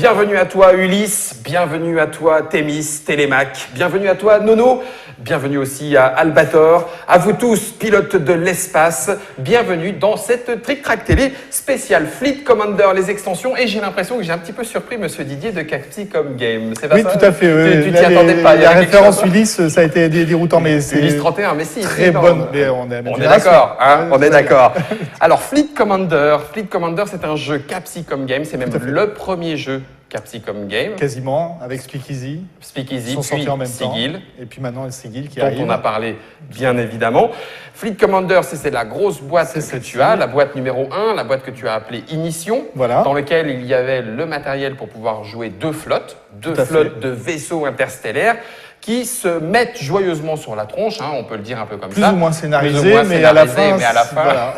bienvenue à toi Ulysse, bienvenue à toi Thémis, Télémaque, bienvenue à toi Nono, bienvenue aussi à Albator, à vous tous pilotes de l'espace, bienvenue dans cette Trick Track Télé spéciale Fleet Commander, les extensions, et j'ai l'impression que j'ai un petit peu surpris Monsieur Didier de Capcom Game, c'est pas oui, ça? Oui, tout à fait. Tu t'y attendais pas? La référence Ulysse, ça a été déroutant, mais c'est Ulysse 31, mais si. très bonne. Mais on est d'accord, hein, on est d'accord. Alors Fleet Commander, c'est un jeu Capcom Game, c'est même le premier jeu Capcom Game. Quasiment, avec Speakeasy. Speakeasy, ils sont sortis en même Sigil. temps. Et puis maintenant, Sigil qui dont arrive. on a parlé, bien évidemment. Fleet Commander, c'est la grosse boîte que tu as, la boîte numéro 1, la boîte que tu as appelée Ignition, dans laquelle il y avait le matériel pour pouvoir jouer deux flottes de vaisseaux interstellaires qui se mettent joyeusement sur la tronche, hein, on peut le dire un peu comme ça. Plus ou moins scénarisé, mais à la fin, voilà.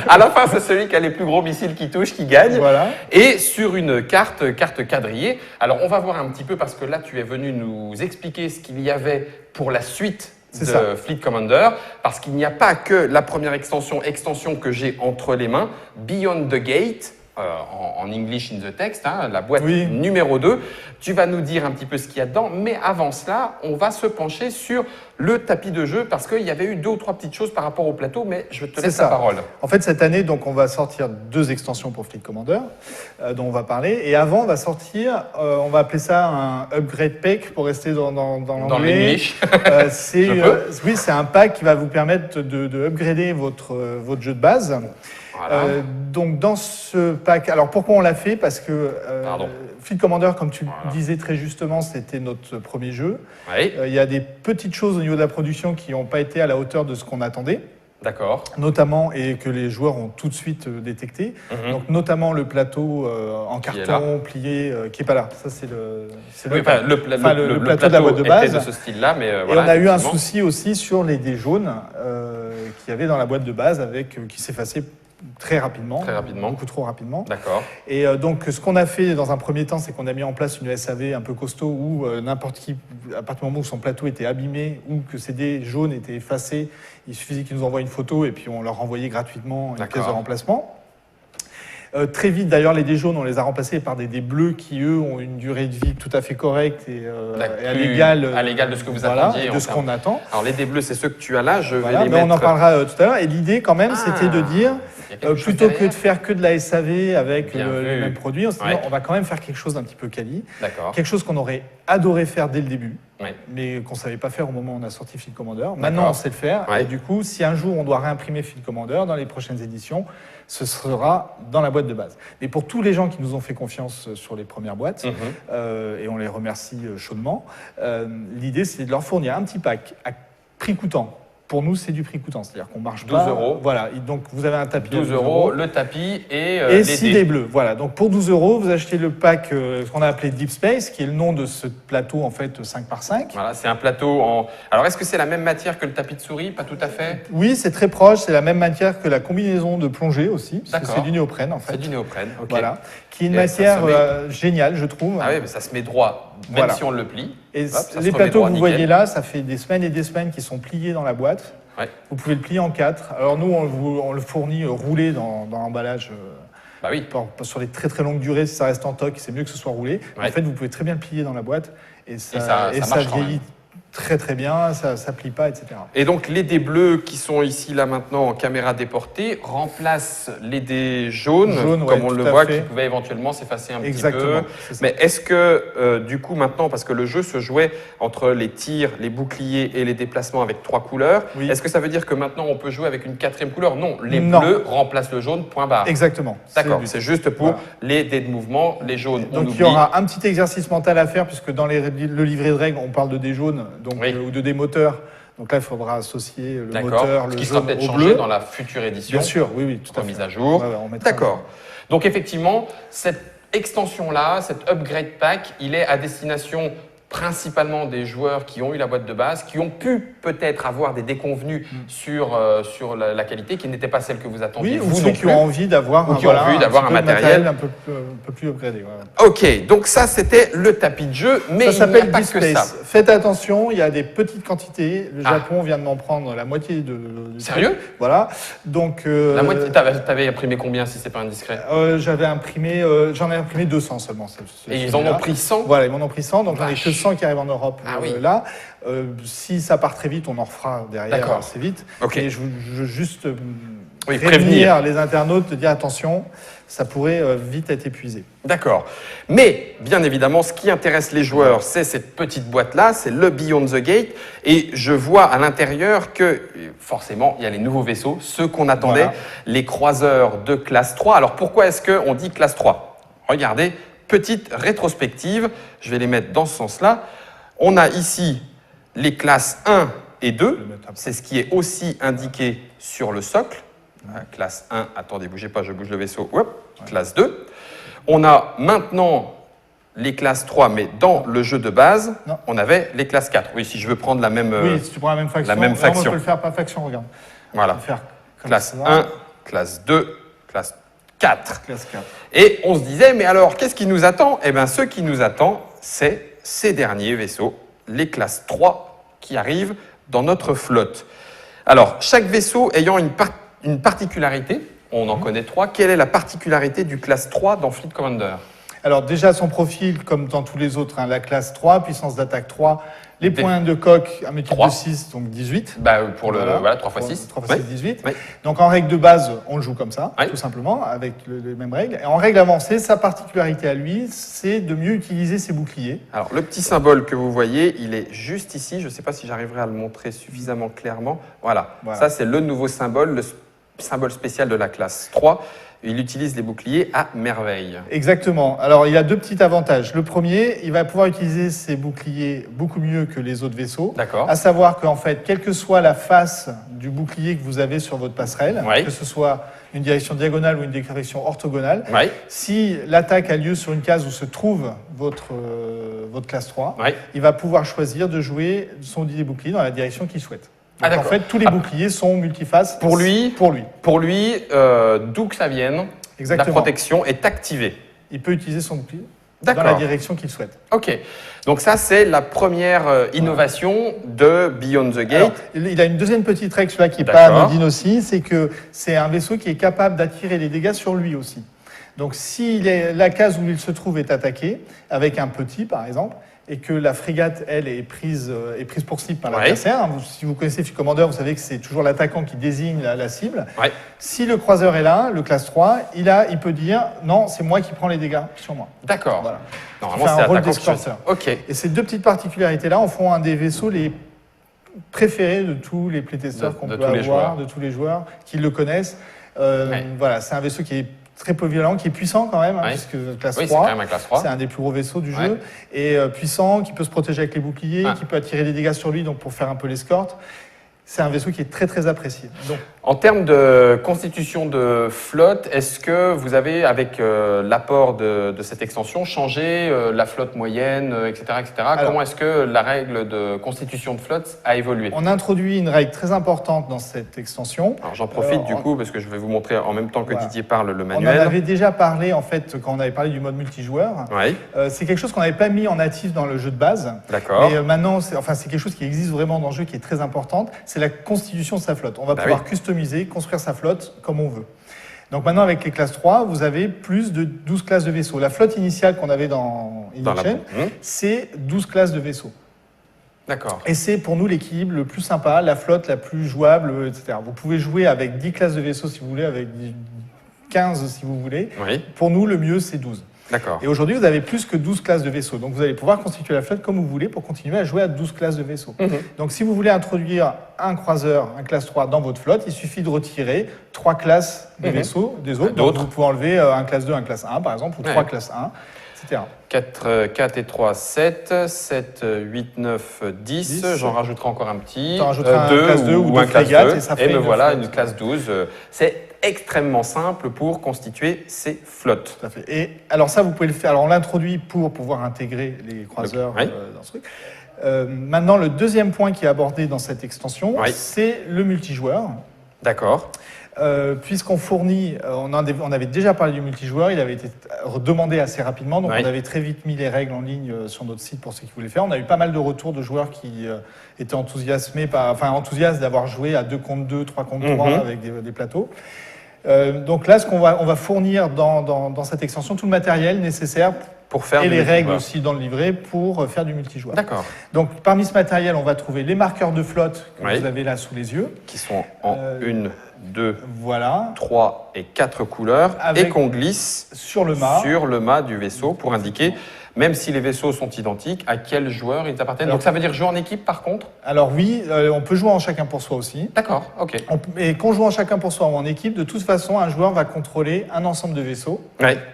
À la fin, c'est celui qui a les plus gros missiles qui touchent, qui gagne. Voilà. Et sur une carte quadrillée. Alors, on va voir un petit peu, parce que là, tu es venu nous expliquer ce qu'il y avait pour la suite de Fleet Commander, parce qu'il n'y a pas que la première extension que j'ai entre les mains, Beyond the Gate, en English in the text, hein, la boîte numéro 2. Tu vas nous dire un petit peu ce qu'il y a dedans, mais avant cela, on va se pencher sur le tapis de jeu, parce qu'il y avait eu 2 ou 3 petites choses par rapport au plateau, mais je te laisse la parole. En fait, cette année, donc, on va sortir 2 extensions pour Fleet Commander, dont on va parler, et avant, on va sortir, on va appeler ça un upgrade pack, pour rester dans l'anglais. Dans l'English. C'est un pack qui va vous permettre de upgrader votre jeu de base. Voilà. Donc dans ce pack, alors pourquoi on l'a fait? Parce que Fleet Commander, comme tu disais très justement, c'était notre premier jeu. Oui. Il y a des petites choses au niveau de la production qui n'ont pas été à la hauteur de ce qu'on attendait. D'accord. Notamment, et que les joueurs ont tout de suite détecté, donc notamment le plateau en carton plié qui n'est pas là. Ça, c'est le plateau de la boîte de base. De ce style-là, mais et on a eu un souci aussi sur les dés jaunes qu'il y avait dans la boîte de base, qui s'effaçaient très rapidement, beaucoup trop rapidement. D'accord. Et donc, ce qu'on a fait dans un premier temps, c'est qu'on a mis en place une SAV un peu costaud où n'importe qui, à partir du moment où son plateau était abîmé ou que ses dés jaunes étaient effacés, il suffisait qu'ils nous envoient une photo et puis on leur renvoyait gratuitement une pièce de remplacement. Très vite, d'ailleurs, les dés jaunes, on les a remplacés par des dés bleus qui, eux, ont une durée de vie tout à fait correcte et à l'égal de ce que vous attendiez. De ce qu'on attend. Alors, les dés bleus, c'est ceux que tu as là. Je vais les mettre. On en parlera tout à l'heure. Et l'idée, quand même, c'était de dire, plutôt que de faire que de la SAV avec le même produit, on va quand même faire quelque chose d'un petit peu quali. Quelque chose qu'on aurait adoré faire dès le début, mais qu'on ne savait pas faire au moment où on a sorti Fleet Commander. Maintenant, on sait le faire. Et du coup, si un jour, on doit réimprimer Fleet Commander dans les prochaines éditions, ce sera dans la boîte de base. Mais pour tous les gens qui nous ont fait confiance sur les premières boîtes, et on les remercie chaudement, l'idée, c'est de leur fournir un petit pack à prix coûtant. Pour nous, c'est du prix coûtant, c'est-à-dire qu'on marche 12 €. Voilà, donc vous avez un tapis 12 €, le tapis et les 6 dés bleus. Voilà, donc pour 12 €, vous achetez le pack ce qu'on a appelé Deep Space, qui est le nom de ce plateau en fait 5x5. Voilà, c'est un plateau en. Alors, est-ce que c'est la même matière que le tapis de souris? Pas tout à fait. Oui, c'est très proche. C'est la même matière que la combinaison de plongée aussi. C'est du néoprène en fait. C'est du néoprène. Ok. Voilà, qui est une matière géniale, je trouve. Ah oui, mais ça se met droit, même si on le plie. Et les plateaux que vous voyez là, ça fait des semaines et des semaines qu'ils sont pliés dans la boîte. Vous pouvez le plier en 4. Alors nous, on le fournit roulé dans l'emballage. Sur les très très longues durées, si ça reste en toc, c'est mieux que ce soit roulé. En fait, vous pouvez très bien le plier dans la boîte et ça vieillit très très bien, ça plie pas, etc. Et donc les dés bleus qui sont ici là maintenant en caméra déportée remplacent les dés jaunes comme on le voit, qui pouvaient éventuellement s'effacer un petit peu. Mais est-ce que du coup maintenant, parce que le jeu se jouait entre les tirs, les boucliers et les déplacements avec 3 couleurs, est-ce que ça veut dire que maintenant on peut jouer avec une 4e couleur? Non, les bleus remplacent le jaune, point barre. Exactement. D'accord, c'est juste pour les dés de mouvement, les jaunes. Donc il y aura un petit exercice mental à faire, puisque dans le livret de règles, on parle de dés jaunes. Ou de des moteurs. Donc là, il faudra associer le moteur, le jaune au bleu. Ce qui sera peut-être changé dans la future édition. Bien sûr, oui, tout à fait. Mise à jour. D'accord. Donc effectivement, cette extension-là, cet upgrade pack, il est à destination principalement des joueurs qui ont eu la boîte de base, qui ont pu peut-être avoir des déconvenues sur la qualité, qui n'était pas celle que vous attendiez. Oui, ou ceux qui ont envie d'avoir un matériel un peu plus upgradé. Ouais. Ok, donc ça c'était le tapis de jeu, mais ça s'appelle pas que ça. Faites attention, il y a des petites quantités. Le Japon vient de m'en prendre la moitié de... Sérieux? Voilà. Donc, la moitié, t'avais imprimé combien si c'est pas indiscret? J'en ai imprimé 200 seulement. Et ils en ont pris 100? Voilà, ils m'en ont pris 100, donc j'en ai que 100 qui arrivent en Europe là. Si ça part très vite, on en refera derrière assez vite. Okay. Et je veux juste prévenir les internautes, de dire attention, ça pourrait vite être épuisé. D'accord. Mais, bien évidemment, ce qui intéresse les joueurs, c'est cette petite boîte-là, c'est le Beyond the Gate. Et je vois à l'intérieur que, forcément, il y a les nouveaux vaisseaux, ceux qu'on attendait, les croiseurs de classe 3. Alors, pourquoi est-ce qu'on dit classe 3 ? Regardez, petite rétrospective, je vais les mettre dans ce sens-là. On a ici les classes 1 et 2, c'est ce qui est aussi indiqué sur le socle. Classe 1, attendez, bougez pas, je bouge le vaisseau, classe 2. On a maintenant les classes 3, mais dans le jeu de base, on avait les classes 4. Oui, si je veux prendre la même faction. Oui, si tu prends la même faction. On peut le faire par faction, regarde. Voilà. On peut faire classe 1, classe 2, classe 4. Classe 4. Et on se disait, mais alors, qu'est-ce qui nous attend ? Eh bien, ce qui nous attend, c'est ces derniers vaisseaux, les classes 3 qui arrivent dans notre flotte. Alors, chaque vaisseau ayant une particularité, on en connaît 3. Quelle est la particularité du classe 3 dans Fleet Commander ? Alors déjà, son profil, comme dans tous les autres, la classe 3, puissance d'attaque 3, les points de coque, un multiple de 6, donc 18. Pour le 3x6. 3x6, 18. Oui. Donc en règle de base, on le joue comme ça, tout simplement, avec les mêmes règles. Et en règle avancée, sa particularité à lui, c'est de mieux utiliser ses boucliers. Alors le petit symbole que vous voyez, il est juste ici. Je ne sais pas si j'arriverai à le montrer suffisamment clairement. Voilà. Ça c'est le nouveau symbole, le symbole spécial de la classe 3. Il utilise les boucliers à merveille. Exactement. Alors, il y a deux petits avantages. Le premier, il va pouvoir utiliser ses boucliers beaucoup mieux que les autres vaisseaux. D'accord. À savoir qu'en fait, quelle que soit la face du bouclier que vous avez sur votre passerelle, que ce soit une direction diagonale ou une direction orthogonale, si l'attaque a lieu sur une case où se trouve votre classe 3, il va pouvoir choisir de jouer son bouclier dans la direction qu'il souhaite. Donc, en fait, tous les boucliers sont multifaces. Pour lui, d'où que ça vienne, la protection est activée. Il peut utiliser son bouclier dans la direction qu'il souhaite. Ok. Donc ça, c'est la première innovation de Beyond the Gate. Alors, il a une deuxième petite règle, celui-là qui n'est pas anodine aussi, c'est que c'est un vaisseau qui est capable d'attirer les dégâts sur lui aussi. Donc si la case où il se trouve est attaquée, avec un petit par exemple, et que la frégate, elle, est prise pour cible par l'adversaire. Si vous connaissez Fleet Commander, vous savez que c'est toujours l'attaquant qui désigne la cible. Si le croiseur est là, le classe 3, il peut dire « Non, c'est moi qui prends les dégâts sur moi ». D'accord. Voilà. Normalement, c'est un rôle d'escorteur. Ok. Et ces deux petites particularités-là en font un des vaisseaux les préférés de tous les playtesters qu'on peut avoir, de tous les joueurs qui le connaissent. Voilà, c'est un vaisseau qui est très polyvalent, qui est puissant quand même, puisque classe 3, c'est quand même un classe 3. C'est un des plus gros vaisseaux du jeu, et puissant, qui peut se protéger avec les boucliers, qui peut attirer des dégâts sur lui, donc pour faire un peu l'escorte. C'est un vaisseau qui est très très apprécié. Donc, en termes de constitution de flotte, est-ce que vous avez, avec l'apport de cette extension, changé la flotte moyenne, etc. Alors, comment est-ce que la règle de constitution de flotte a évolué ? On a introduit une règle très importante dans cette extension. Alors j'en profite du coup, parce que je vais vous montrer en même temps que Didier parle le manuel. On en avait déjà parlé en fait quand on avait parlé du mode multijoueur. C'est quelque chose qu'on n'avait pas mis en natif dans le jeu de base. D'accord. Mais maintenant, c'est quelque chose qui existe vraiment dans le jeu, qui est très importante. C'est la constitution de sa flotte. On va pouvoir customiser, construire sa flotte comme on veut. Donc maintenant, avec les classes 3, vous avez plus de 12 classes de vaisseaux. La flotte initiale qu'on avait dans Initial, c'est 12 classes de vaisseaux. D'accord. Et c'est pour nous l'équilibre le plus sympa, la flotte la plus jouable, etc. Vous pouvez jouer avec 10 classes de vaisseaux si vous voulez, avec 15 si vous voulez. Pour nous, le mieux, c'est 12. D'accord. Et aujourd'hui, vous avez plus que 12 classes de vaisseaux. Donc, vous allez pouvoir constituer la flotte comme vous voulez pour continuer à jouer à 12 classes de vaisseaux. Donc, si vous voulez introduire un croiseur, un classe 3 dans votre flotte, il suffit de retirer 3 classes de vaisseaux des autres. Donc, vous pouvez enlever un classe 2, un classe 1, par exemple, ou 3 classes 1. etc. 4 et 3, 7. 7, 8, 9, 10. J'en rajouterai encore un petit. T'en rajouteras un classe 2 ou un classe 2. Et ça fait me voilà une classe 12. C'est extrêmement simple pour constituer ces flottes. Tout à fait. Et alors ça, vous pouvez le faire. Alors on l'introduit pour pouvoir intégrer les croiseurs dans ce truc. Maintenant, le deuxième point qui est abordé dans cette extension, c'est le multijoueur. D'accord. Puisqu'on fournit, on avait déjà parlé du multijoueur, il avait été demandé assez rapidement, donc on avait très vite mis les règles en ligne sur notre site pour ceux qui voulaient faire. On a eu pas mal de retours de joueurs qui étaient enthousiastes d'avoir joué à 2 contre 2, 3 contre 3 avec des plateaux. Donc là, on va fournir dans cette extension tout le matériel nécessaire pour faire et les règles aussi dans le livret pour faire du multijoueur. D'accord. Donc parmi ce matériel, on va trouver les marqueurs de flotte que vous avez là sous les yeux. Qui sont en 1, 2, voilà. 3 et 4 couleurs et qu'on glisse sur le mât du vaisseau pour indiquer, même si les vaisseaux sont identiques, à quel joueur ils appartiennent. Donc ça veut dire jouer en équipe par contre? Alors oui, on peut jouer en chacun pour soi aussi. D'accord, ok. Et quand on joue en chacun pour soi ou en équipe, de toute façon, un joueur va contrôler un ensemble de vaisseaux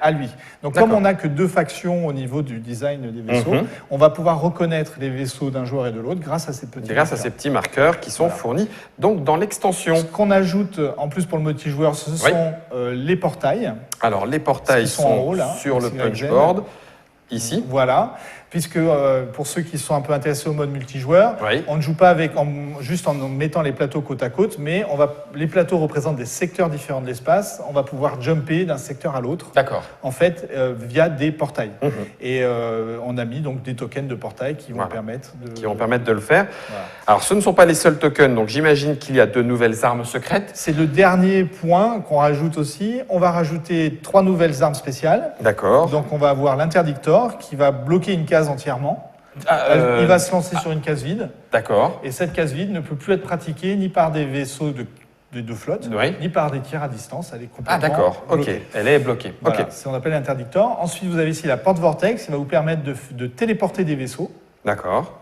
à lui. Donc comme on n'a que 2 factions au niveau du design des vaisseaux, on va pouvoir reconnaître les vaisseaux d'un joueur et de l'autre grâce à ces petits marqueurs qui sont fournis donc dans l'extension. Ce qu'on ajoute en plus pour le multijoueur, ce sont les portails. Alors les portails sont en haut, là, sur le punchboard. Ici. Voilà, puisque pour ceux qui sont un peu intéressés au mode multijoueur, on ne joue pas juste en mettant les plateaux côte à côte, mais les plateaux représentent des secteurs différents de l'espace. On va pouvoir jumper d'un secteur à l'autre. D'accord. En fait, via des portails. Et on a mis donc des tokens de portail qui vont permettre de le faire. Voilà. Alors, ce ne sont pas les seuls tokens. Donc, j'imagine qu'il y a de nouvelles armes secrètes. C'est le dernier point qu'on rajoute aussi. On va rajouter 3 nouvelles armes spéciales. D'accord. Donc, on va avoir l'interdictor qui va bloquer une case entièrement. Il va se lancer sur une case vide. D'accord. Et cette case vide ne peut plus être pratiquée ni par des vaisseaux de flotte, ni par des tirs à distance. Elle est complètement bloquée. Ok. Elle est bloquée. Voilà. C'est ce qu'on appelle l'interdictor. Ensuite, vous avez ici la porte vortex qui va vous permettre de téléporter des vaisseaux. D'accord.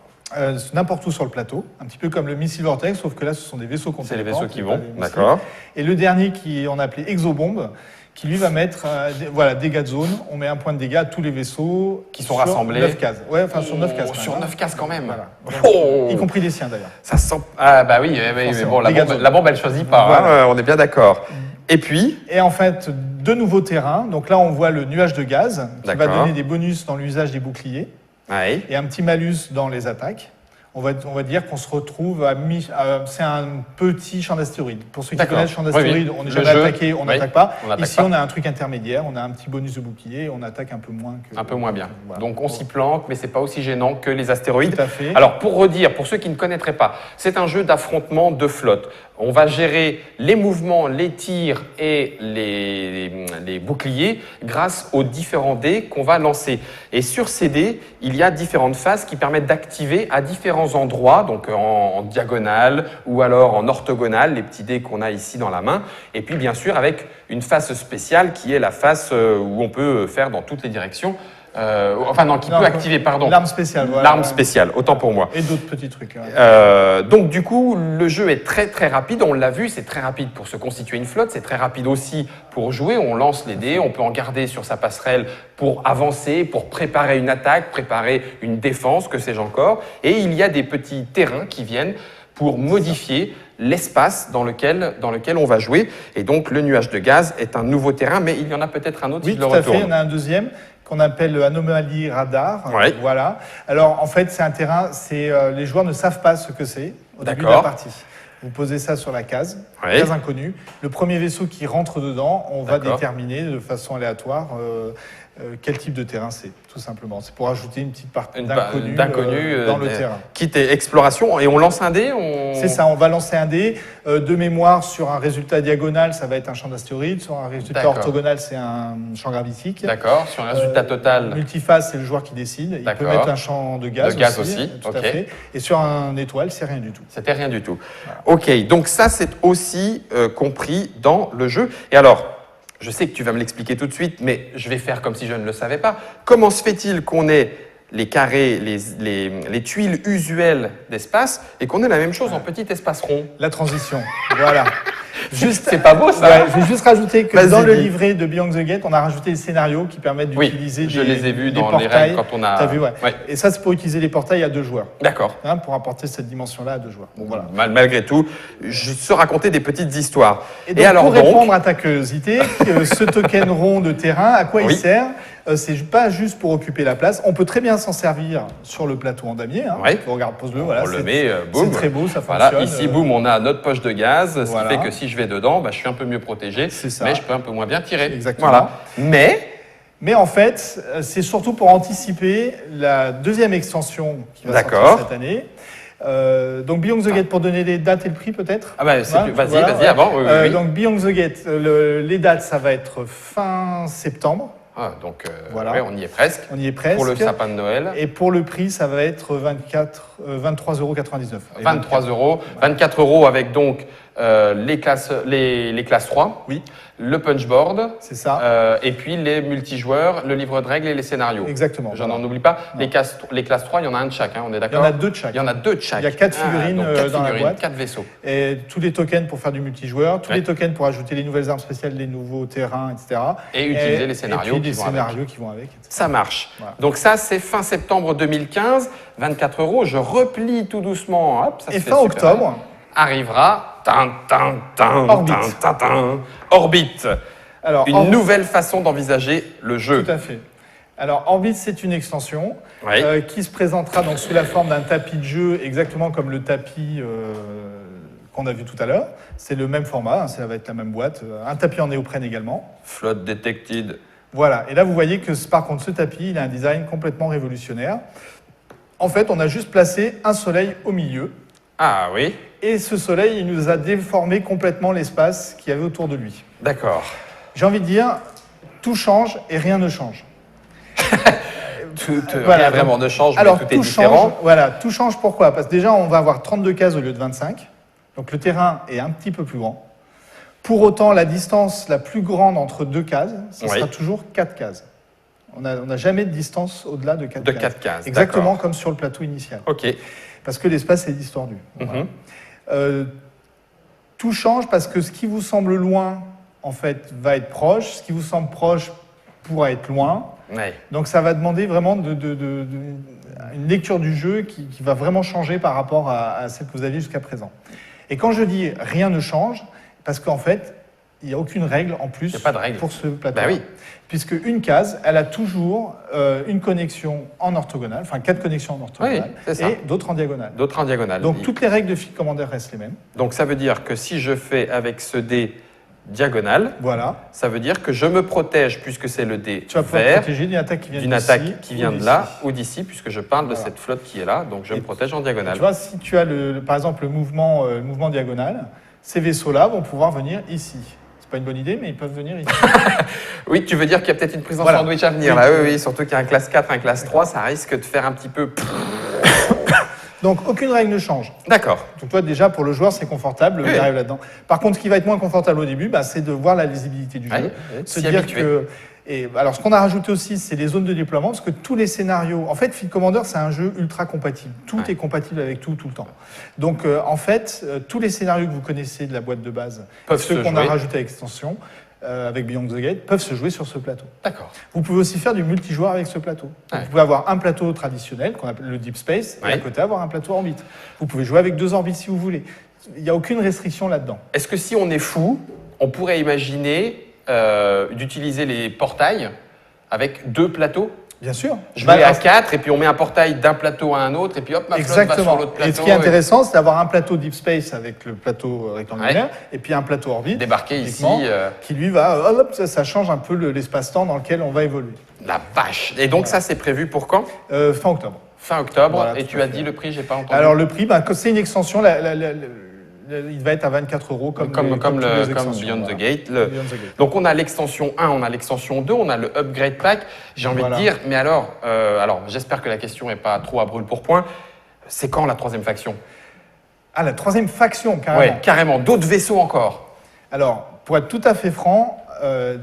N'importe où sur le plateau, un petit peu comme le missile vortex, sauf que là, ce sont des vaisseaux qu'on téléporte. C'est les vaisseaux qui vont, d'accord. Et le dernier, on a appelé exobombe, qui lui va mettre dégâts de zone. On met un point de dégâts à tous les vaisseaux qui sont rassemblés. 9 cases. Ouais, enfin sur 9 cases. Sur 9 cases quand même. Voilà. Y compris les siens d'ailleurs. Ça sent. Ah bah oui, mais bon, la bombe elle choisit pas. Voilà. On est bien d'accord. Et puis. Et en fait, 2 nouveaux terrains. Donc là, on voit le nuage de gaz qui va donner des bonus dans l'usage des boucliers et un petit malus dans les attaques. On va dire qu'on se retrouve c'est un petit champ d'astéroïdes. Pour ceux qui connaissent le champ d'astéroïdes, on n'est jamais attaqué, on n'attaque pas. Ici, on a un truc intermédiaire, on a un petit bonus de bouclier et on attaque un peu moins. Un peu moins bien. Voilà. Donc on s'y plante, mais c'est pas aussi gênant que les astéroïdes. Tout à fait. Alors pour redire, pour ceux qui ne connaîtraient pas, c'est un jeu d'affrontement de flotte. On va gérer les mouvements, les tirs et les boucliers grâce aux différents dés qu'on va lancer. Et sur ces dés, il y a différentes phases qui permettent d'activer à différents endroits, donc en diagonale ou alors en orthogonale, les petits dés qu'on a ici dans la main. Et puis bien sûr avec une face spéciale qui est la face où on peut faire dans toutes les directions. Qui peut activer, pardon. L'arme spéciale. Voilà. L'arme spéciale, autant pour moi. Et d'autres petits trucs. Donc du coup, le jeu est très très rapide, on l'a vu, c'est très rapide pour se constituer une flotte, c'est très rapide aussi pour jouer, on lance les dés, on peut en garder sur sa passerelle pour avancer, pour préparer une attaque, préparer une défense, que sais-je encore. Et il y a des petits terrains qui viennent pour modifier l'espace dans lequel on va jouer. Et donc le nuage de gaz est un nouveau terrain, mais il y en a peut-être un autre qui le retourne. Oui, tout à fait, il y en a un deuxième qu'on appelle anomalie radar. Voilà. Alors en fait, c'est un terrain, les joueurs ne savent pas ce que c'est au début de la partie. Vous posez ça sur la case, case inconnue. Le premier vaisseau qui rentre dedans, on va déterminer de façon aléatoire quel type de terrain c'est, tout simplement. C'est pour ajouter une petite partie d'inconnu dans le terrain. Quitte exploration, et on lance un dé C'est ça, on va lancer un dé. De mémoire, sur un résultat diagonal, ça va être un champ d'astéroïdes. Sur un résultat orthogonal, c'est un champ gravitique. D'accord, sur un résultat total. Multiphase, c'est le joueur qui décide. Il peut mettre un champ de gaz, aussi. Tout à fait. Et sur un étoile, c'est rien du tout. C'était rien du tout. Voilà. Ok, donc ça, c'est aussi compris dans le jeu. Et alors, je sais que tu vas me l'expliquer tout de suite, mais je vais faire comme si je ne le savais pas. Comment se fait-il qu'on ait les carrés, les tuiles usuelles d'espace et qu'on ait la même chose en petit espace rond? La transition, voilà. C'est pas beau, ça. Ouais, je vais juste rajouter que dans le livret de Beyond the Gate, on a rajouté les scénarios qui permettent d'utiliser je les ai vus dans les règles quand on a... T'as vu, ouais. Et ça, c'est pour utiliser les portails à 2 joueurs. D'accord. Pour apporter cette dimension-là à 2 joueurs. Bon, voilà. Malgré tout, je sais raconter des petites histoires. Et alors, pour répondre à ta curiosité, ce token rond de terrain, à quoi il sert? C'est pas juste pour occuper la place. On peut très bien s'en servir sur le plateau en damier. Regarde, pose-le. Voilà, on le met, boum. C'est très beau, ça fonctionne. Voilà, ici, boum, on a notre poche de gaz, ce qui fait que si je vais dedans, je suis un peu mieux protégé, mais je peux un peu moins bien tirer. Exactement. Voilà. Mais en fait, c'est surtout pour anticiper la deuxième extension qui va sortir cette année. Donc Beyond the Gate, pour donner les dates et le prix peut-être. Vas-y, avant. Oui. Donc Beyond the Gate, les dates, ça va être fin septembre. Donc on y est presque. On y est presque. Pour le sapin de Noël. Et pour le prix, ça va être 23,99 €. 24 €. 24 € avec donc les classes 3. Oui. Le punchboard. C'est ça. Et puis les multijoueurs, le livre de règles et les scénarios. Exactement. Je n'en oublie pas. Les classes 3, il y en a un de chaque, on est d'accord? Il y en a 2 de chaque. Il y en a 2 de chaque. Il y a 4 figurines dans la boîte. 4 vaisseaux. Et tous les tokens pour faire du multijoueur, tous les tokens pour ajouter les nouvelles armes spéciales, les nouveaux terrains, etc. Et utiliser les scénarios, et puis qui vont avec. Etc. Ça marche. Voilà. Donc ça, c'est fin septembre 2015. 24 €. Je replie tout doucement. Hop, ça et fin octobre arrivera Orbit. Alors, une nouvelle façon d'envisager le jeu. Tout à fait. Alors, Orbit, c'est une extension qui se présentera donc sous la forme d'un tapis de jeu, exactement comme le tapis qu'on a vu tout à l'heure. C'est le même format, ça va être la même boîte. Un tapis en néoprène également. Flood Detected. Voilà. Et là, vous voyez que par contre, ce tapis, il a un design complètement révolutionnaire. En fait, on a juste placé un soleil au milieu. Ah oui. Et ce soleil, il nous a déformé complètement l'espace qu'il y avait autour de lui. D'accord. J'ai envie de dire, tout change et rien ne change. Rien vraiment ne change, mais tout est différent. Tout change pourquoi? Parce que déjà, on va avoir 32 cases au lieu de 25. Donc le terrain est un petit peu plus grand. Pour autant, la distance la plus grande entre 2 cases, ce sera toujours 4 cases. On n'a jamais de distance au-delà de 4 cases. De 4 cases, exactement comme sur le plateau initial. Ok. Parce que l'espace est distordu. Tout change parce que ce qui vous semble loin, en fait, va être proche. Ce qui vous semble proche pourra être loin. Donc ça va demander vraiment une lecture du jeu qui va vraiment changer par rapport à celle que vous aviez jusqu'à présent. Et quand je dis rien ne change, parce qu'en fait, il n'y a aucune règle en plus pour ce plateau. Puisque une case, elle a toujours une connexion en orthogonale, enfin 4 connexions en orthogonale, et d'autres en diagonale. Donc toutes les règles de Fleet Commander restent les mêmes. Donc ça veut dire que si je fais avec ce dé diagonale, ça veut dire que je me protège, puisque c'est le dé vert, d'une attaque qui vient de là ou d'ici, puisque je parle de cette flotte qui est là, donc je me protège en diagonale. Tu vois, si tu as par exemple le mouvement diagonal, ces vaisseaux-là vont pouvoir venir ici. C'est pas une bonne idée, mais ils peuvent venir ici. Oui, tu veux dire qu'il y a peut-être une prise en sandwich à venir, là. Oui, surtout qu'il y a un classe 4, un classe 3, ça risque de faire un petit peu... Donc, aucune règle ne change. D'accord. Donc, toi, déjà, pour le joueur, c'est confortable, il arrive là-dedans. Par contre, ce qui va être moins confortable au début, c'est de voir la lisibilité du jeu. Se dire que... alors, ce qu'on a rajouté aussi, c'est les zones de déploiement, parce que tous les scénarios... En fait, Fleet Commander, c'est un jeu ultra compatible. Tout est compatible avec tout le temps. Donc, en fait, tous les scénarios que vous connaissez de la boîte de base, ceux qu'on a rajoutés à l'extension, avec Beyond the Gate, peuvent se jouer sur ce plateau. D'accord. Vous pouvez aussi faire du multijoueur avec ce plateau. Vous pouvez avoir un plateau traditionnel, qu'on appelle le Deep Space, et à côté avoir un plateau Orbit. Vous pouvez jouer avec 2 orbites si vous voulez. Il n'y a aucune restriction là-dedans. Est-ce que si on est fou, on pourrait imaginer d'utiliser les portails avec 2 plateaux? Bien sûr. Je vais à 4 et puis on met un portail d'un plateau à un autre et puis hop, ma flotte va sur l'autre plateau. Et ce qui est intéressant, c'est d'avoir un plateau Deep Space avec le plateau rectangulaire et puis un plateau Orbit. Débarqué ici. Qui lui va, ça change un peu l'espace-temps dans lequel on va évoluer. La vache. Et donc ça, c'est prévu pour quand? Fin octobre. Fin octobre. Et tu as dit le prix, j'ai pas entendu. Alors le prix, c'est une extension. Il va être à 24 € comme Beyond the Gate. Donc on a l'extension 1, on a l'extension 2, on a le Upgrade Pack. J'ai envie de dire, mais alors j'espère que la question n'est pas trop à brûle-pourpoint. C'est quand la 3e faction? Ah, la 3e faction, carrément. Oui, carrément. D'autres vaisseaux encore? Alors, pour être tout à fait franc,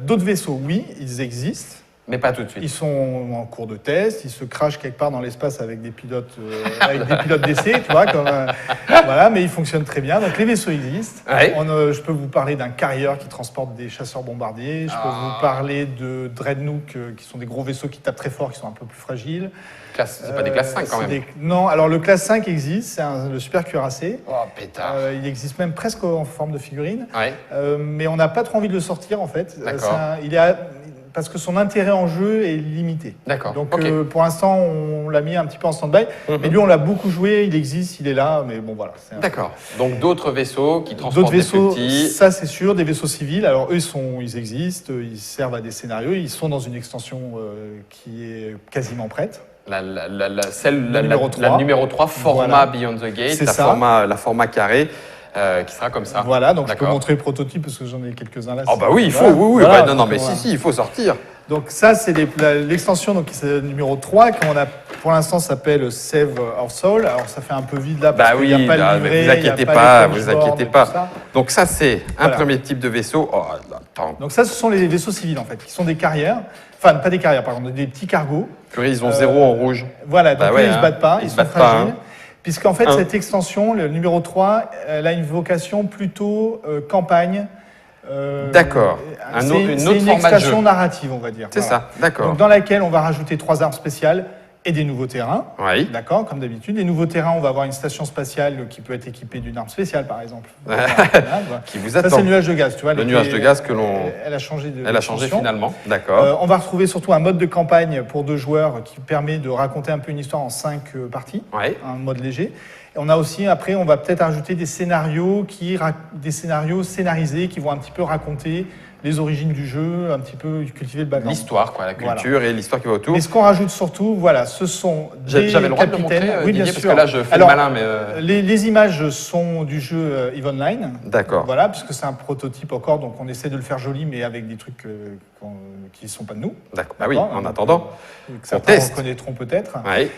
d'autres vaisseaux, oui, ils existent. Mais pas tout de suite. Ils sont en cours de test, ils se crachent quelque part dans l'espace avec des pilotes d'essai, tu vois, voilà, mais ils fonctionnent très bien. Donc les vaisseaux existent. Ouais. Je peux vous parler d'un Carrier qui transporte des chasseurs bombardiers. Je peux vous parler de Dreadnought, qui sont des gros vaisseaux qui tapent très fort, qui sont un peu plus fragiles. C'est pas des classes 5 quand même. Non, alors le classe 5 existe, c'est le super cuirassé. Oh pétard. Il existe même presque en forme de figurine. Ouais. Mais on n'a pas trop envie de le sortir en fait. D'accord. Parce que son intérêt en jeu est limité. D'accord. Donc pour l'instant, on l'a mis un petit peu en stand-by. Mais lui, on l'a beaucoup joué, il existe, il est là, mais bon voilà. D'accord. Donc d'autres vaisseaux qui transportent des petits... Ça c'est sûr, des vaisseaux civils. Alors eux, ils existent, ils servent à des scénarios, ils sont dans une extension qui est quasiment prête. La numéro 3, format voilà. Beyond the Gate, la format carré. Qui sera comme ça. Voilà, donc je peux montrer le prototype parce que j'en ai quelques-uns là. Oh bah oui, il faut, oui. Voilà, bah, non, mais si, il faut sortir. Donc ça, c'est l'extension, donc c'est le numéro 3, qui pour l'instant s'appelle Save Our Soul. Alors ça fait un peu vide là, parce qu'il n'y a pas de livret, vous inquiétez pas. Donc ça, c'est un premier type de vaisseau. Oh, attends. Donc ça, ce sont les vaisseaux civils en fait, qui sont des carrières. Enfin, pas des carrières, pardon, des petits cargos. Ils ont 0 en rouge. Voilà, donc ils ne se battent pas, ils sont fragiles. Puisqu'en fait, cette extension, le numéro 3, elle a une vocation plutôt campagne. D'accord. C'est une extension narrative, on va dire. C'est ça, d'accord. Donc, dans laquelle on va rajouter 3 armes spéciales et des nouveaux terrains. Oui. D'accord, comme d'habitude. Les nouveaux terrains, on va avoir une station spatiale qui peut être équipée d'une arme spéciale, par exemple. Qui vous attend. Ça, c'est le nuage de gaz, tu vois. Le nuage de gaz que l'on... Elle a changé finalement, d'accord. On va retrouver surtout un mode de campagne pour 2 joueurs qui permet de raconter un peu une histoire en 5 parties. Oui. Un mode léger. Et on a aussi, après, on va peut-être ajouter des scénarios scénarisés qui vont un petit peu raconter les origines du jeu, un petit peu cultiver le background. L'histoire, quoi, la culture et l'histoire qui va autour. Mais ce qu'on rajoute surtout, voilà, ce sont des J'avais le droit de le montrer, oui, bien Didier, sûr. Parce que là, je fais le malin, mais... Les images sont du jeu EVE Online. D'accord. Voilà, puisque c'est un prototype encore, donc on essaie de le faire joli, mais avec des trucs qui ne sont pas de nous. D'accord. Bah oui, en attendant, que certains reconnaîtront peut-être. Oui.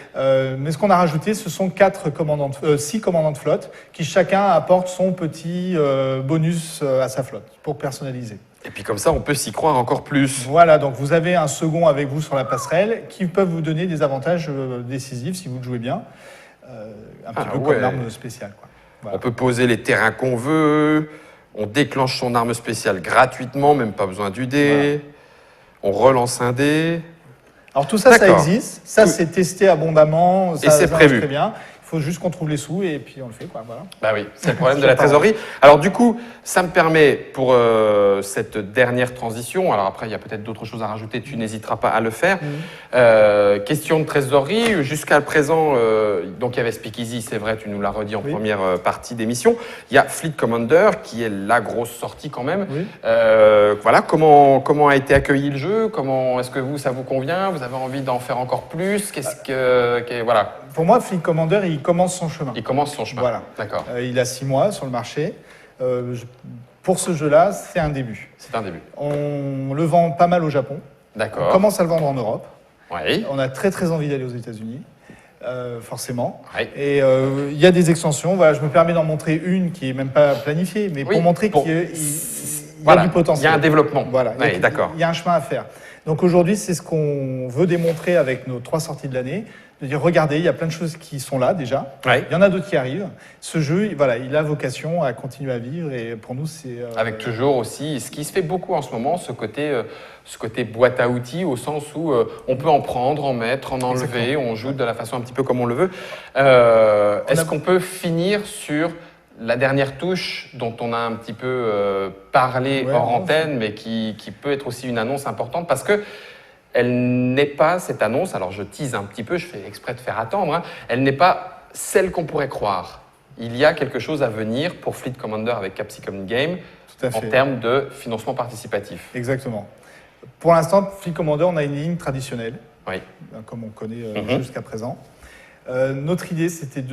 Mais ce qu'on a rajouté, ce sont 6 commandants de flotte qui chacun apporte son petit bonus à sa flotte pour personnaliser. Et puis comme ça, on peut s'y croire encore plus. Voilà, donc vous avez un second avec vous sur la passerelle qui peuvent vous donner des avantages décisifs si vous le jouez bien. Un petit peu comme l'arme spéciale, quoi. Voilà. On peut poser les terrains qu'on veut, on déclenche son arme spéciale gratuitement, même pas besoin du dé, on relance un dé. Alors tout ça, ça existe, ça c'est testé abondamment, et c'est prévu. Très bien. Il faut juste qu'on trouve les sous et puis on le fait, quoi. Voilà. Bah oui, c'est le problème de la trésorerie. Alors du coup, ça me permet pour cette dernière transition, alors après il y a peut-être d'autres choses à rajouter, tu n'hésiteras pas à le faire. Question de trésorerie, jusqu'à présent, donc il y avait Speakeasy, c'est vrai, tu nous l'as redit en première partie d'émission. Il y a Fleet Commander qui est la grosse sortie quand même. Oui. Voilà, comment a été accueilli le jeu? Est-ce que ça vous convient? Vous avez envie d'en faire encore plus? Voilà. Pour moi, Fleet Commander, il commence son chemin. Il commence son chemin. Voilà. D'accord. Il a 6 mois sur le marché. Pour ce jeu-là, c'est un début. C'est un début. On le vend pas mal au Japon. D'accord. On commence à le vendre en Europe. Oui. On a très très envie d'aller aux États-Unis, forcément. Oui. Et il y a des extensions. Voilà, je me permets d'en montrer une qui est même pas planifiée, mais pour montrer qu'il y a du potentiel. Il y a un développement. Voilà. D'accord. Il y a un chemin à faire. Donc aujourd'hui, c'est ce qu'on veut démontrer avec nos 3 sorties de l'année. De dire, regardez, il y a plein de choses qui sont là déjà. Ouais. Il y en a d'autres qui arrivent. Ce jeu, voilà, il a vocation à continuer à vivre et pour nous, c'est... Avec toujours aussi, ce qui se fait beaucoup en ce moment, ce côté boîte à outils, au sens où on peut en prendre, en mettre, en enlever, exactement. On joue de la façon un petit peu comme on le veut. Est-ce qu'on peut finir sur la dernière touche dont on a un petit peu parlé hors antenne, mais qui peut être aussi une annonce importante parce que elle n'est pas, cette annonce, alors je tease un petit peu, je fais exprès de faire attendre, elle n'est pas celle qu'on pourrait croire. Il y a quelque chose à venir pour Fleet Commander avec Capsicum Game en termes de financement participatif. Exactement. Pour l'instant, Fleet Commander, on a une ligne traditionnelle, comme on connaît jusqu'à présent. Notre idée, c'était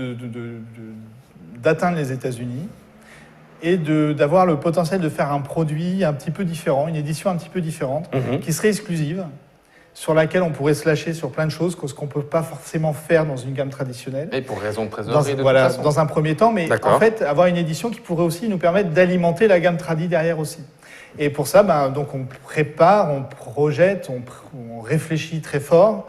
d'atteindre les États-Unis et d'avoir le potentiel de faire un produit un petit peu différent, une édition un petit peu différente, qui serait exclusive, sur laquelle on pourrait se lâcher sur plein de choses, ce qu'on ne peut pas forcément faire dans une gamme traditionnelle. Et pour raison de trésorerie, dans un premier temps, mais en fait, avoir une édition qui pourrait aussi nous permettre d'alimenter la gamme tradi derrière aussi. Et pour ça, donc on prépare, on projette, on réfléchit très fort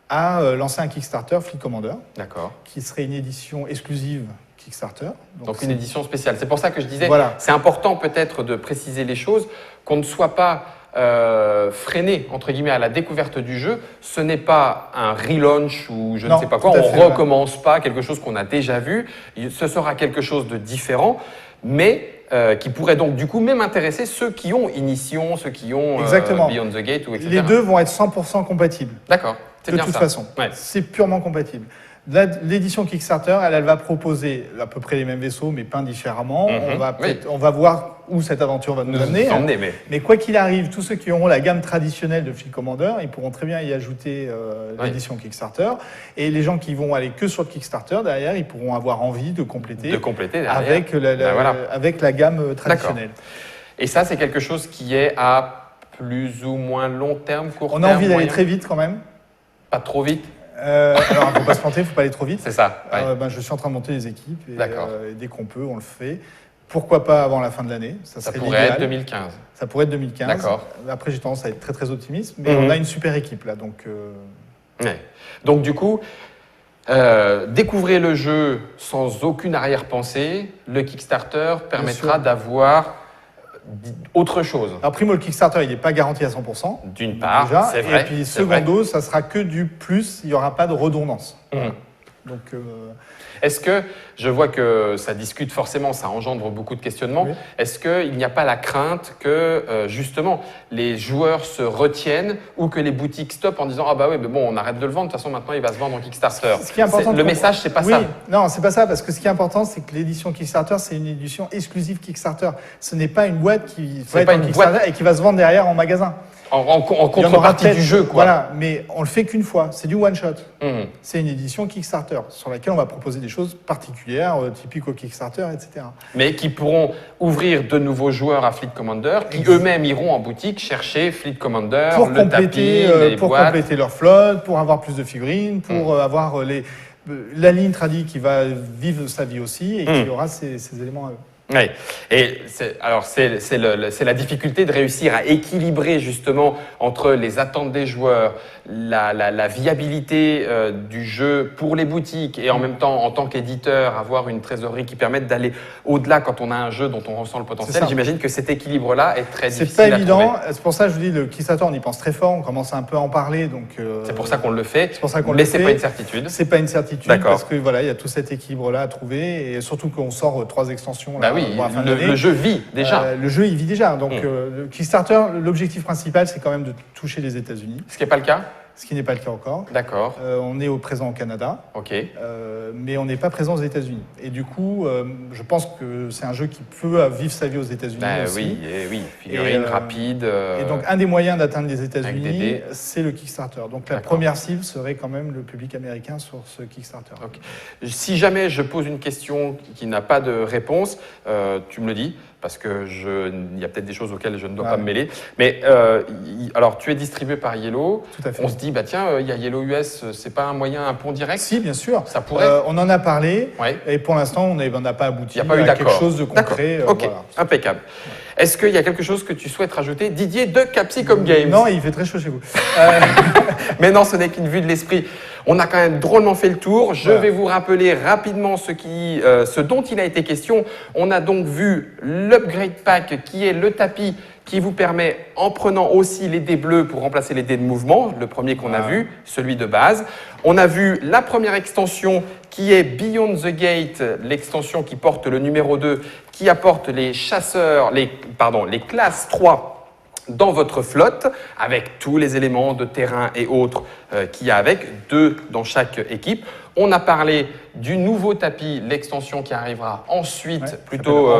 à lancer un Kickstarter Fleet Commander. D'accord. Qui serait une édition exclusive Kickstarter. Donc une édition spéciale. C'est pour ça que je disais, c'est important peut-être de préciser les choses, qu'on ne soit pas freiné entre guillemets à la découverte du jeu. Ce n'est pas un relaunch ou je ne sais pas quoi. On ne recommence pas quelque chose qu'on a déjà vu. Ce sera quelque chose de différent, mais qui pourrait donc du coup même intéresser ceux qui ont Ignition, ceux qui ont Beyond the Gate ou etc. Les deux vont être 100% compatibles. D'accord. De toute façon, c'est purement compatible. L'édition Kickstarter, elle va proposer à peu près les mêmes vaisseaux, mais peints différemment. On va voir où cette aventure va nous amener. Mais quoi qu'il arrive, tous ceux qui auront la gamme traditionnelle de Fleet Commander, ils pourront très bien y ajouter l'édition Kickstarter. Et les gens qui vont aller que sur le Kickstarter, derrière, ils pourront avoir envie de compléter avec, avec la gamme traditionnelle. Et ça, c'est quelque chose qui est à plus ou moins long terme, court terme, on a envie d'aller très vite quand même. Pas trop vite. Alors, il ne faut pas se planter, il ne faut pas aller trop vite. C'est ça. Je suis en train de monter les équipes et dès qu'on peut, on le fait. Pourquoi pas avant la fin de l'année? Ça pourrait être 2015. Ça pourrait être 2015. D'accord. Après, j'ai tendance à être très très optimiste, mais on a une super équipe là. Donc du coup, découvrez le jeu sans aucune arrière-pensée. Le Kickstarter permettra d'avoir autre chose. Alors, primo, le Kickstarter, il n'est pas garanti à 100%. D'une part, c'est vrai. Et puis, secondo, ça sera que du plus, il n'y aura pas de redondance. Donc, est-ce que, je vois que ça discute forcément, ça engendre beaucoup de questionnements, est-ce qu'il n'y a pas la crainte que, justement, les joueurs se retiennent ou que les boutiques stoppent en disant « Ah bah oui, mais bon, on arrête de le vendre, de toute façon, maintenant, il va se vendre en Kickstarter ». Le message, c'est pas ça. Non, c'est pas ça, parce que ce qui est important, c'est que l'édition Kickstarter, c'est une édition exclusive Kickstarter. Ce n'est pas une boîte qui va être en Kickstarter et qui va se vendre derrière en magasin. En contrepartie du jeu, quoi. Voilà, mais on le fait qu'une fois, c'est du one-shot. C'est une édition Kickstarter sur laquelle on va proposer des choses particulières, typiques au Kickstarter, etc. Mais qui pourront ouvrir de nouveaux joueurs à Fleet Commander, qui eux-mêmes iront en boutique chercher Fleet Commander, pour compléter leur flotte, pour avoir plus de figurines, pour avoir la ligne tradie qui va vivre sa vie aussi et qui aura ces éléments à eux. Oui, et c'est la difficulté de réussir à équilibrer justement entre les attentes des joueurs, la viabilité du jeu pour les boutiques et en même temps, en tant qu'éditeur, avoir une trésorerie qui permette d'aller au-delà quand on a un jeu dont on ressent le potentiel. J'imagine que cet équilibre-là est très difficile à trouver. C'est pas évident. C'est pour ça que je vous dis, le Kickstarter, on y pense très fort. On commence un peu à en parler. C'est pour ça qu'on le fait. Mais c'est pas une certitude. C'est pas une certitude parce que voilà, il y a tout cet équilibre-là à trouver et surtout qu'on sort 3 extensions. Là, oui, le jeu vit déjà. Le jeu, il vit déjà. Donc, le Kickstarter, l'objectif principal, c'est quand même de toucher les États-Unis. Ce qui n'est pas le cas. Ce qui n'est pas le cas encore. D'accord. On est au présent au Canada. Ok. Mais on n'est pas présent aux États-Unis. Et du coup, je pense que c'est un jeu qui peut vivre sa vie aux États-Unis aussi. Oui, figurine rapide. Et donc, un des moyens d'atteindre les États-Unis, c'est le Kickstarter. Donc, la première cible serait quand même le public américain sur ce Kickstarter. Okay. Si jamais je pose une question qui n'a pas de réponse, tu me le dis. Parce que il y a peut-être des choses auxquelles je ne dois pas me mêler. Mais alors, tu es distribué par Yellow. Tout à fait. On se dit, bah tiens, il y a Yellow US, c'est pas un pont direct? Si, bien sûr. Ça pourrait. On en a parlé. Et pour l'instant, on n'a pas abouti à quelque chose de concret. Ok, voilà. Impeccable. Est-ce qu'il y a quelque chose que tu souhaites rajouter, Didier de Capsicum Games? Non, il fait très chaud chez vous. Mais non, ce n'est qu'une vue de l'esprit. On a quand même drôlement fait le tour. Je vais vous rappeler rapidement ce dont il a été question. On a donc vu l'Upgrade Pack, qui est le tapis qui vous permet, en prenant aussi les dés bleus pour remplacer les dés de mouvement, le premier qu'on a vu, celui de base. On a vu la première extension qui est Beyond the Gate, l'extension qui porte le numéro 2, qui apporte les chasseurs, les classes 3 dans votre flotte, avec tous les éléments de terrain et autres qu'il y a avec, 2 dans chaque équipe. On a parlé du nouveau tapis, l'extension qui arrivera ensuite, plutôt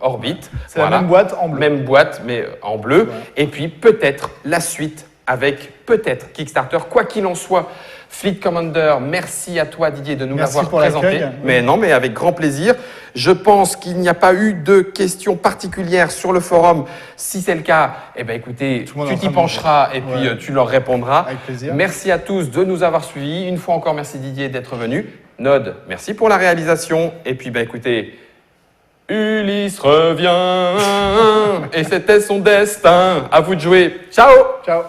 Orbit. C'est la même boîte en bleu. Même boîte, mais en bleu. Et puis peut-être la suite avec peut-être Kickstarter. Quoi qu'il en soit, Fleet Commander, merci à toi Didier de nous l'avoir présenté. Mais non, mais avec grand plaisir. Je pense qu'il n'y a pas eu de questions particulières sur le forum. Si c'est le cas, eh ben écoutez, tu t'y pencheras et puis tu leur répondras. Avec plaisir. Merci à tous de nous avoir suivis. Une fois encore, merci Didier d'être venu. Nod, merci pour la réalisation. Et puis, écoutez, Ulysse revient et c'était son destin. À vous de jouer. Ciao. Ciao.